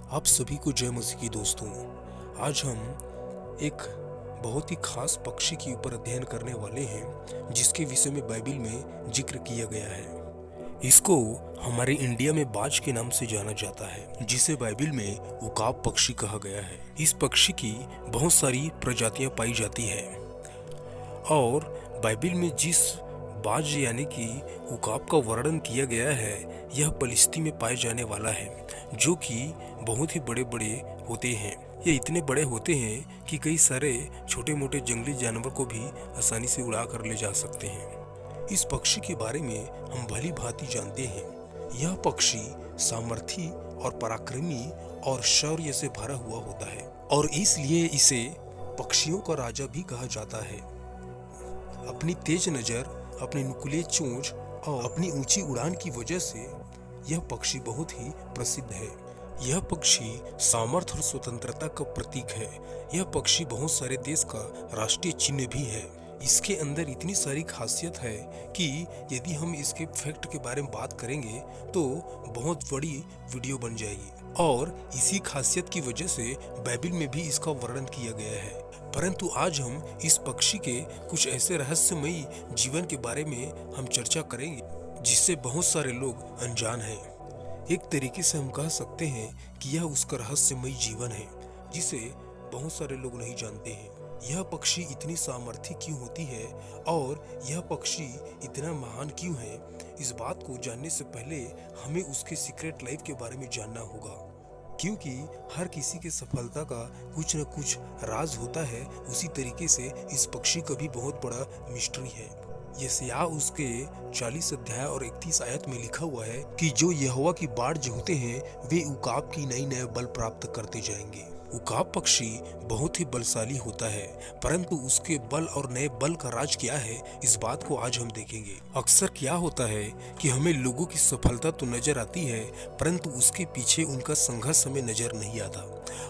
आप सभी को जय मसीह की दोस्तों। आज हम एक बहुत ही खास पक्षी के ऊपर अध्ययन करने वाले हैं जिसके विषय में बाइबल में जिक्र किया गया है। इसको हमारे इंडिया में बाज के नाम से जाना जाता है, जिसे बाइबल में उकाब पक्षी कहा गया है। इस पक्षी की बहुत सारी प्रजातियां पाई जाती है और बाइबल में जिस बाज यानी कि उकाब का वर्णन किया गया है, यह पलिस्ती में पाए जाने वाला है, जो कि बहुत ही बड़े बड़े होते हैं। ये इतने बड़े होते हैं कि कई सारे छोटे मोटे जंगली जानवर को भी आसानी से उड़ा कर ले जा सकते हैं। इस पक्षी के बारे में हम भली भांति जानते हैं। यह पक्षी सामर्थी और पराक्रमी और शौर्य से भरा हुआ होता है और इसलिए इसे पक्षियों का राजा भी कहा जाता है। अपनी तेज नज़र, अपनी नुकीली चोंच और अपनी ऊंची उड़ान की वजह से यह पक्षी बहुत ही प्रसिद्ध है। यह पक्षी सामर्थ्य और स्वतंत्रता का प्रतीक है। यह पक्षी बहुत सारे देश का राष्ट्रीय चिन्ह भी है। इसके अंदर इतनी सारी खासियत है कि यदि हम इसके फैक्ट के बारे में बात करेंगे तो बहुत बड़ी वीडियो बन जाएगी और इसी खासियत की वजह से बाइबल में भी इसका वर्णन किया गया है। परंतु आज हम इस पक्षी के कुछ ऐसे रहस्यमयी जीवन के बारे में हम चर्चा करेंगे जिससे बहुत सारे लोग अनजान हैं। एक तरीके से हम कह सकते हैं कि यह उसका रहस्यमयी जीवन है जिसे बहुत सारे लोग नहीं जानते हैं। यह पक्षी इतनी सामर्थ्य क्यों होती है और यह पक्षी इतना महान क्यों है, इस बात को जानने से पहले हमें उसके सीक्रेट लाइफ के बारे में जानना होगा, क्योंकि हर किसी के सफलता का कुछ न कुछ राज होता है। उसी तरीके से इस पक्षी का भी बहुत बड़ा मिस्ट्री है। यशायाह उसके 40 अध्याय और 31 आयत में लिखा हुआ है कि जो यहोवा की बाढ़ होते हैं वे उकाब की नई नए बल प्राप्त करते जाएंगे। उकाब पक्षी बहुत ही बलशाली होता है, परंतु उसके बल और नए बल का राज क्या है, इस बात को आज हम देखेंगे। अक्सर क्या होता है कि हमें लोगों की सफलता तो नजर आती है, परंतु उसके पीछे उनका संघर्ष हमें नजर नहीं आता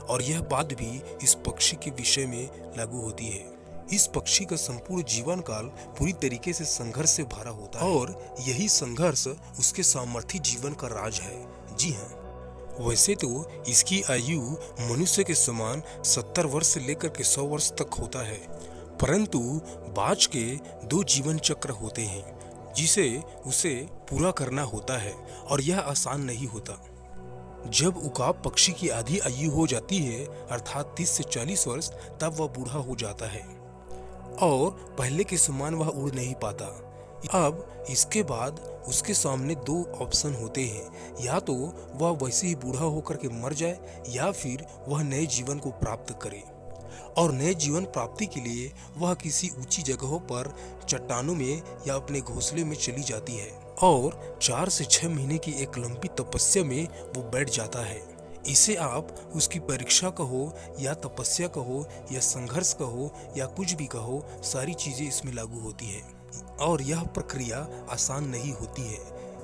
और यह बात भी इस पक्षी के विषय में लागू होती है। इस पक्षी का संपूर्ण जीवन काल पूरी तरीके से संघर्ष से भरा होता है और यही संघर्ष उसके सामर्थ्य जीवन का राज है। जी हाँ, वैसे तो इसकी आयु मनुष्य के समान 70 वर्ष से लेकर के 100 वर्ष तक होता है, परंतु बाज के 2 जीवन चक्र होते हैं जिसे उसे पूरा करना होता है और यह आसान नहीं होता। जब उकाब पक्षी की आधी आयु हो जाती है अर्थात 30 से 40 वर्ष, तब वह बूढ़ा हो जाता है और पहले के समान वह उड़ नहीं पाता। अब इसके बाद उसके सामने 2 ऑप्शन होते हैं, या तो वह वैसे ही बूढ़ा होकर के मर जाए या फिर वह नए जीवन को प्राप्त करे। और नए जीवन प्राप्ति के लिए वह किसी ऊंची जगहों पर चट्टानों में या अपने घोंसले में चली जाती है और 4 से 6 महीने की एक लंबी तपस्या में वो बैठ जाता है। इसे आप उसकी परीक्षा कहो या तपस्या कहो या संघर्ष कहो या कुछ भी कहो, सारी चीजें इसमें लागू होती है और यह प्रक्रिया आसान नहीं होती है।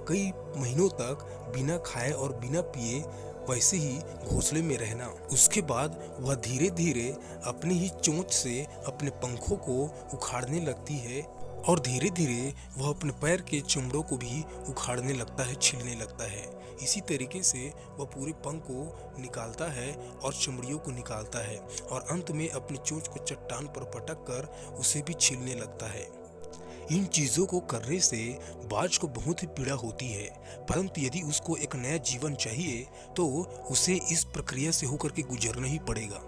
कई महीनों तक बिना खाए और बिना पिए वैसे ही घोंसले में रहना। उसके बाद वह धीरे धीरे अपनी ही चोंच से अपने पंखों को उखाड़ने लगती है और धीरे धीरे वह अपने पैर के चमड़ों को भी उखाड़ने लगता है, छीलने लगता है। इसी तरीके से वह पूरे पंख को निकालता है और चमड़ियों को निकालता है और अंत में अपनी चोंच को चट्टान पर पटक कर उसे भी छीलने लगता है। इन चीजों को करने से बाज को बहुत ही पीड़ा होती है, परंतु यदि उसको एक नया जीवन चाहिए तो उसे इस प्रक्रिया से होकर के गुजरना ही पड़ेगा।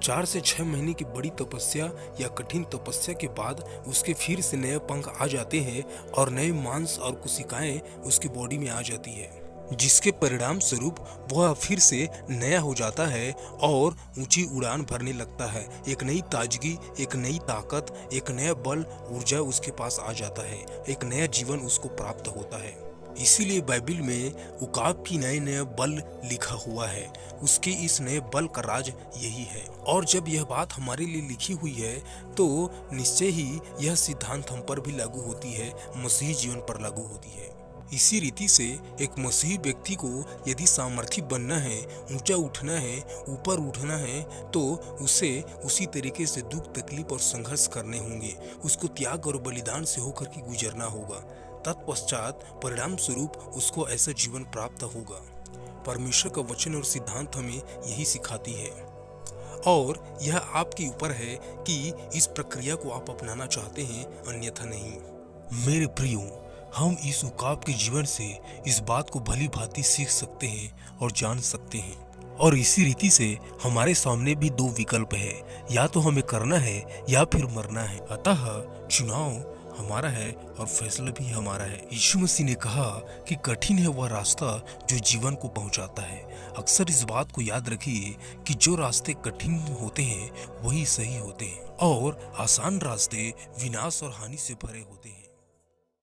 4 से 6 महीने की बड़ी तपस्या या कठिन तपस्या के बाद उसके फिर से नए पंख आ जाते हैं और नए मांस और कोशिकाएं उसकी बॉडी में आ जाती है, जिसके परिणाम स्वरूप वह फिर से नया हो जाता है और ऊंची उड़ान भरने लगता है। एक नई ताजगी, एक नई ताकत, एक नया बल, ऊर्जा उसके पास आ जाता है, एक नया जीवन उसको प्राप्त होता है। इसीलिए बाइबल में उकाब की नए नए बल लिखा हुआ है। उसके इस नए बल का राज यही है और जब यह बात हमारे लिए लिखी हुई है तो निश्चय ही यह सिद्धांत हम पर भी लागू होती है, मसीही जीवन पर लागू होती है। इसी रीति से एक मसीही व्यक्ति को यदि सामर्थी बनना है, ऊंचा उठना है, ऊपर उठना है, तो उसे उसी तरीके से दुख, तकलीफ और संघर्ष करने होंगे। उसको त्याग और बलिदान से होकर के गुजरना होगा। तत्पश्चात परिणाम स्वरूप उसको ऐसा जीवन प्राप्त होगा। परमेश्वर का वचन और सिद्धांत हमें यही सिखाती है और यह आपके ऊपर है कि इस प्रक्रिया को आप अपनाना चाहते हैं, अन्यथा नहीं। मेरे प्रियो, हम इस उकाब के जीवन से इस बात को भली भांति सीख सकते हैं और जान सकते हैं, और इसी रीति से हमारे सामने भी दो विकल्प है, या तो हमें करना है या फिर मरना है। अतः चुनाव हमारा है और फैसला भी हमारा है। यीशु मसीह ने कहा कि कठिन है वह रास्ता जो जीवन को पहुंचाता है। अक्सर इस बात को याद रखिए कि जो रास्ते कठिन होते हैं वही सही होते हैं और आसान रास्ते विनाश और हानि से भरे होते हैं।